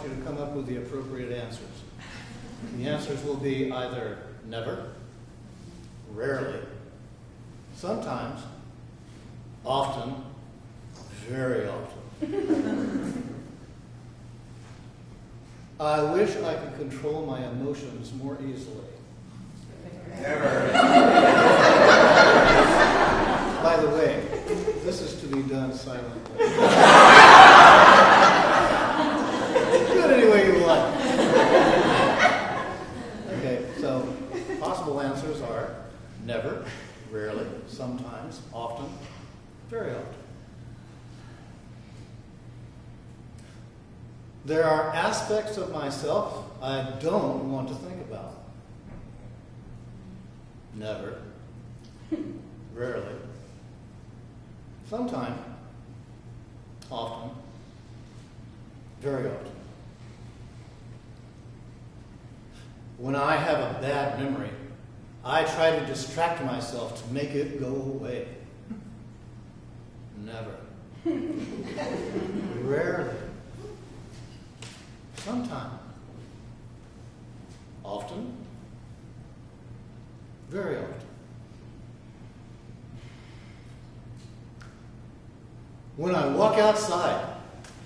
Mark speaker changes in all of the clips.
Speaker 1: you to come up with the appropriate answers. The answers will be either never, rarely, sometimes, often, very often. I wish I could control my emotions more easily.
Speaker 2: Never.
Speaker 1: By the way, this is to be done silently. Do it any way you like. Okay, so possible answers are never, rarely, sometimes, often, very often. There are aspects of myself I don't want to think about. Never, rarely, sometime, often, very often. When I have a bad memory, I try to distract myself to make it go away. Never. Rarely. Sometimes. Often. Very often. When I walk outside,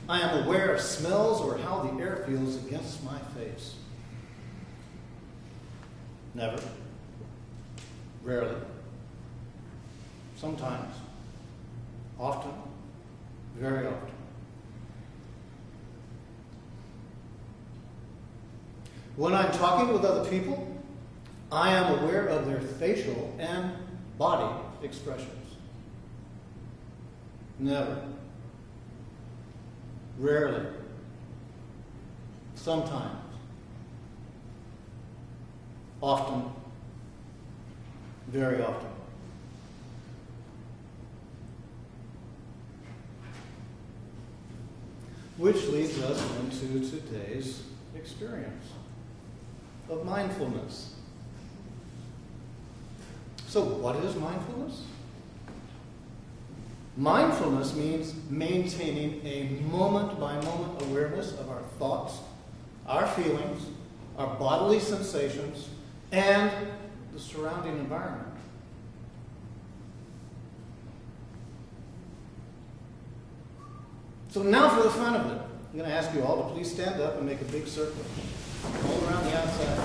Speaker 1: I am aware of smells or how the air feels against my face. Never. Rarely. Sometimes. Often. Very often. When I'm talking with other people, I am aware of their facial and body expressions. Never. Rarely. Sometimes. Often. Very often. Which leads us into today's experience of mindfulness. So what is mindfulness? Mindfulness means maintaining a moment-by-moment awareness of our thoughts, our feelings, our bodily sensations, and the surrounding environment. So now for the fun of it, I'm going to ask you all to please stand up and make a big circle all around the outside.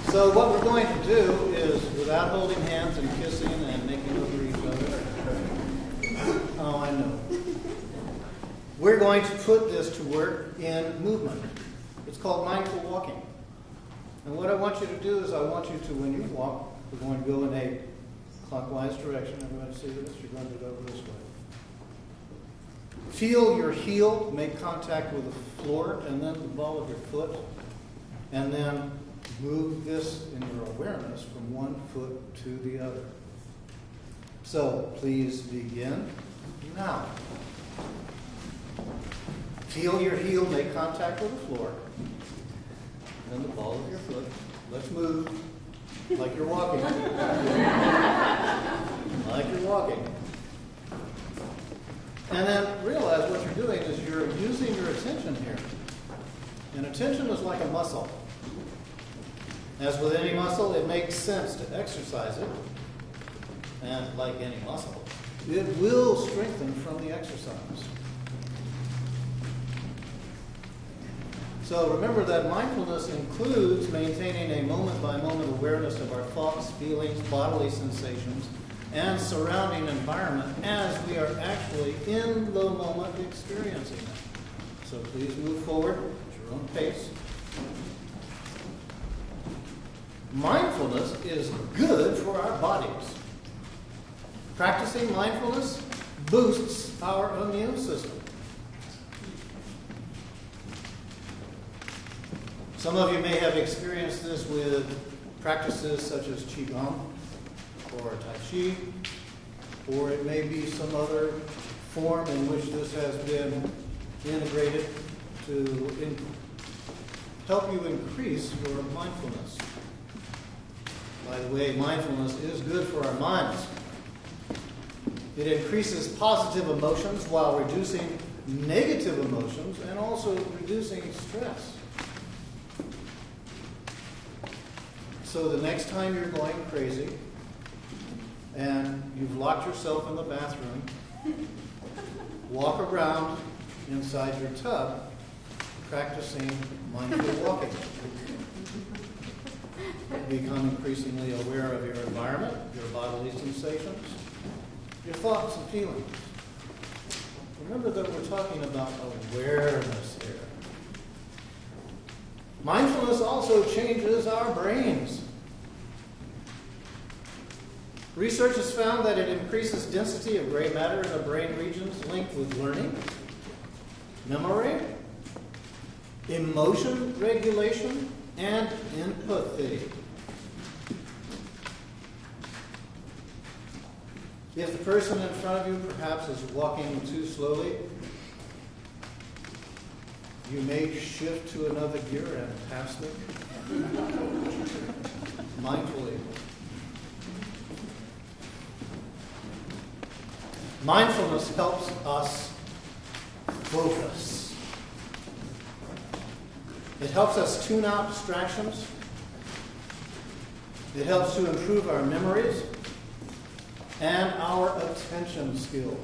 Speaker 1: So what we're going to do is, without holding hands and kissing and making over each other, oh, I know. We're going to put this to work in movement. It's called mindful walking. And what I want you to do is I want you to, when you walk, we're going to go in a clockwise direction. Everybody see this? You're going to go over this way. Feel your heel make contact with the floor and then the ball of your foot. And then move this in your awareness from one foot to the other. So please begin now. Feel your heel make contact with the floor. Then the ball of your foot. Let's move like you're walking. Like you're walking. And then realize what you're doing is you're using your attention here. And attention is like a muscle. As with any muscle, it makes sense to exercise it. And like any muscle, it will strengthen from the exercise. So remember that mindfulness includes maintaining a moment-by-moment awareness of our thoughts, feelings, bodily sensations, and surrounding environment as we are actually in the moment experiencing it. So please move forward at your own pace. Mindfulness is good for our bodies. Practicing mindfulness boosts our immune system. Some of you may have experienced this with practices such as Qigong or Tai Chi, or it may be some other form in which this has been integrated to help you increase your mindfulness. By the way, mindfulness is good for our minds. It increases positive emotions while reducing negative emotions and also reducing stress. So the next time you're going crazy and you've locked yourself in the bathroom, walk around inside your tub practicing mindful walking. Become increasingly aware of your environment, your bodily sensations, your thoughts and feelings. Remember that we're talking about awareness here. Mindfulness also changes our brains. Research has found that it increases density of gray matter in the brain regions linked with learning, memory, emotion regulation, and empathy. If the person in front of you perhaps is walking too slowly, you may shift to another gear and pass them mindfully. Mindfulness helps us focus. It helps us tune out distractions. It helps to improve our memories and our attention skills.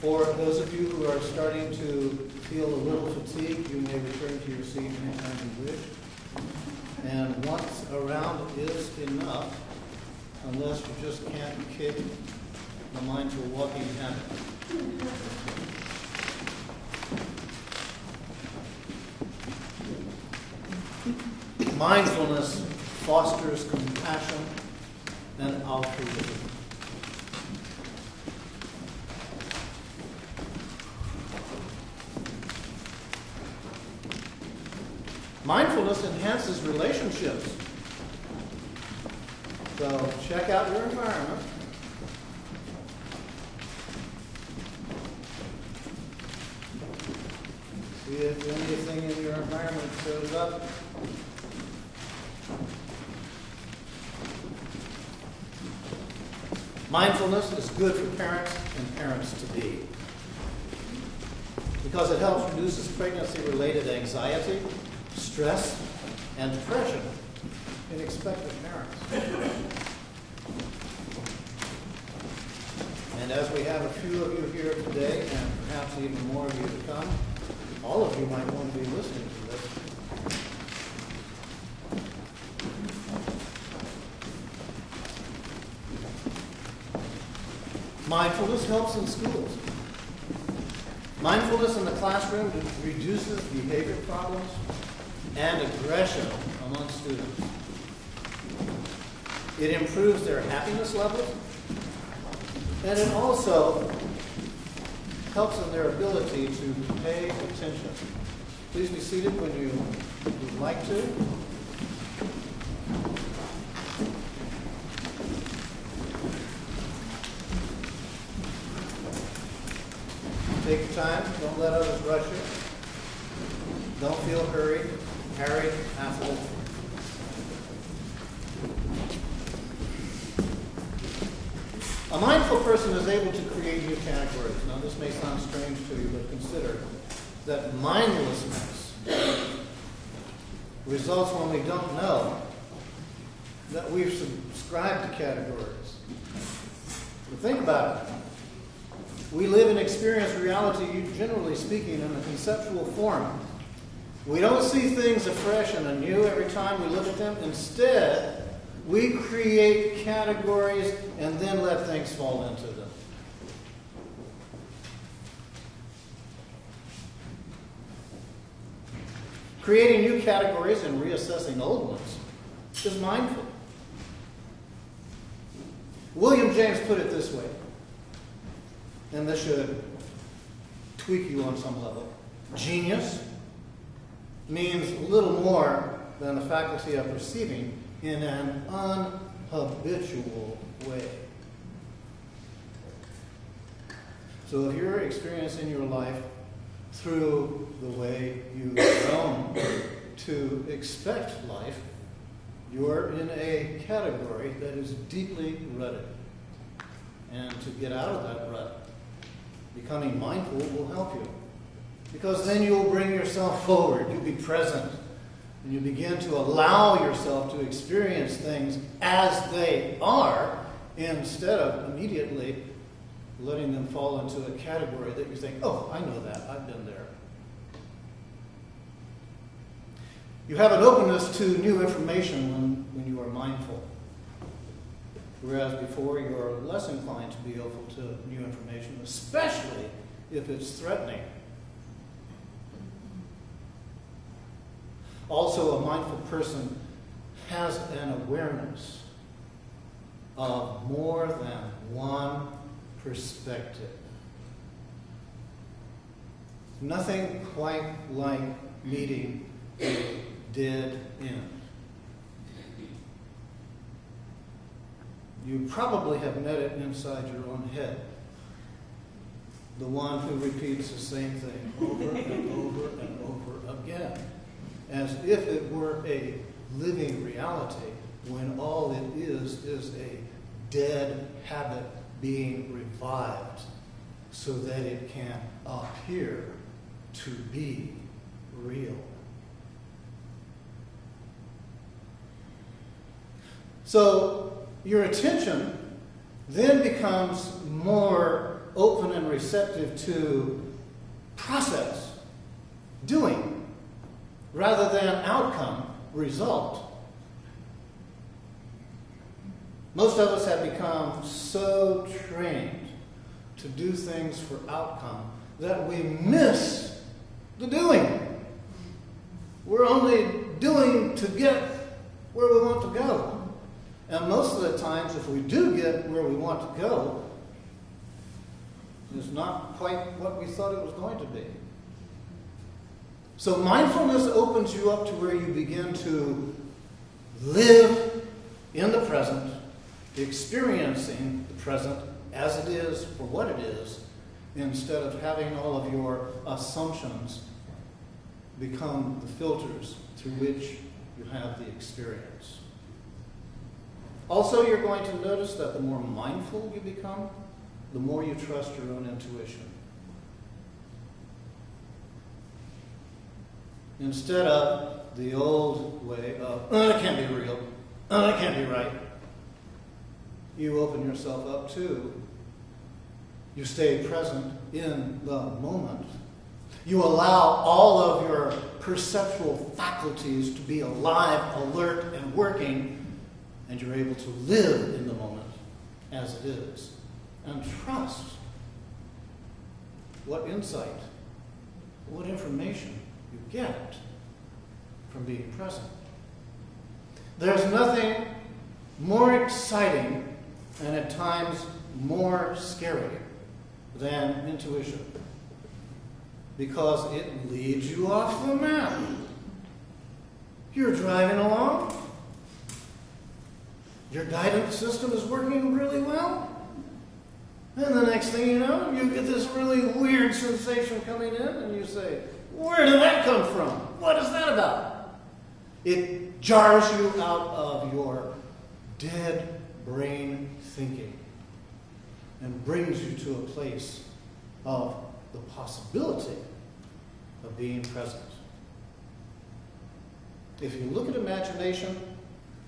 Speaker 1: For those of you who are starting to feel a little fatigued, you may return to your seat anytime you wish. And once around is enough, unless you just can't kick the mindful walking habit. Mindfulness fosters compassion and altruism. Mindfulness enhances relationships. So check out your environment. See if anything in your environment shows up. Mindfulness is good for parents and parents-to-be because it helps reduce pregnancy-related anxiety, stress, and depression in expectant parents. And as we have a few of you here today, and perhaps even more of you to come, all of you might want to be listening to this. Mindfulness helps in schools. Mindfulness in the classroom reduces behavior problems and aggression among students. It improves their happiness levels, and it also helps in their ability to pay attention. Please be seated when you would like to. Take your time. Don't let others rush you. Don't feel hurried, harried, hassled. A mindful person is able to create new categories. Now, this may sound strange to you, but consider that mindlessness results when we don't know that we've subscribed to categories. But think about it. We live and experience reality, generally speaking, in a conceptual form. We don't see things afresh and anew every time we look at them. Instead, we create categories and then let things fall into them. Creating new categories and reassessing old ones is mindful. William James put it this way, and this should tweak you on some level. Genius means little more than the faculty of perceiving in an unhabitual way. So if you're experiencing your life through the way you've grown to expect life, you're in a category that is deeply rutted. And to get out of that rut, becoming mindful will help you. Because then you'll bring yourself forward, you'll be present, and you begin to allow yourself to experience things as they are, instead of immediately letting them fall into a category that you think, oh, I know that, I've been there. You have an openness to new information when you are mindful. Whereas before you're less inclined to be open to new information, especially if it's threatening. Also, a mindful person has an awareness of more than one perspective. Nothing quite like meeting a dead end. You probably have met it inside your own head. The one who repeats the same thing over and over and over again, as if it were a living reality, when all it is a dead habit being revived so that it can appear to be real. So your attention then becomes more open and receptive to process, doing, rather than outcome, result. Most of us have become so trained to do things for outcome that we miss the doing. We're only doing to get where we want to go. And most of the times, if we do get where we want to go, it's not quite what we thought it was going to be. So mindfulness opens you up to where you begin to live in the present, experiencing the present as it is for what it is, instead of having all of your assumptions become the filters through which you have the experience. Also, you're going to notice that the more mindful you become, the more you trust your own intuition. Instead of the old way of, oh, that can't be real, oh, that can't be right, you open yourself up to, you stay present in the moment. You allow all of your perceptual faculties to be alive, alert, and working, and you're able to live in the moment as it is. And trust what insight, what information you get from being present. There's nothing more exciting and at times more scary than intuition, because it leads you off the map. You're driving along. Your guidance system is working really well. And the next thing you know, you get this really weird sensation coming in, and you say, where did that come from? What is that about? It jars you out of your dead brain thinking and brings you to a place of the possibility of being present. If you look at imagination,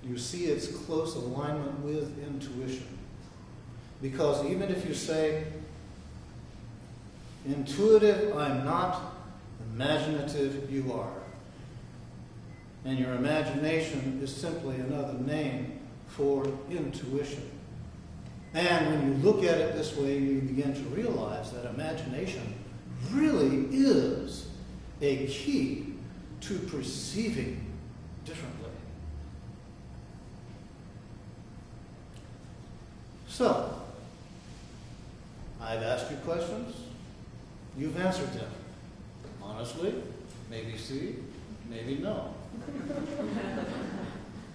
Speaker 1: you see its close alignment with intuition. Because even if you say, intuitive I'm not, imaginative you are. And your imagination is simply another name for intuition. And when you look at it this way, you begin to realize that imagination really is a key to perceiving differently. So, I've asked you questions. You've answered them. Honestly, maybe C, maybe no.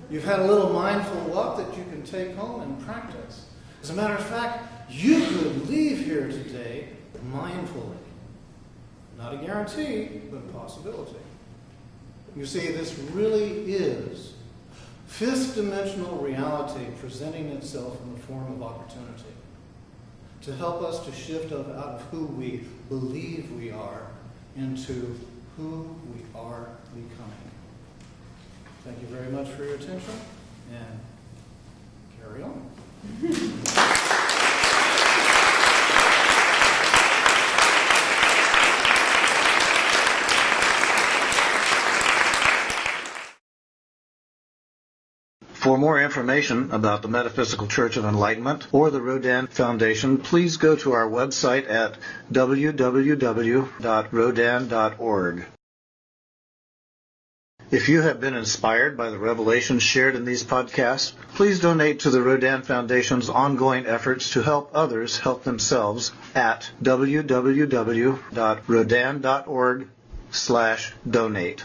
Speaker 1: You've had a little mindful walk that you can take home and practice. As a matter of fact, you could leave here today mindfully. Not a guarantee, but a possibility. You see, this really is fifth dimensional reality presenting itself in the form of opportunity to help us to shift out of who we believe we are into who we are becoming. Thank you very much for your attention, and carry on. For more information about the Metaphysical Church of Enlightenment or the Rodin Foundation, please go to our website at www.rodin.org. If you have been inspired by the revelations shared in these podcasts, please donate to the Rodin Foundation's ongoing efforts to help others help themselves at www.rodin.org/donate.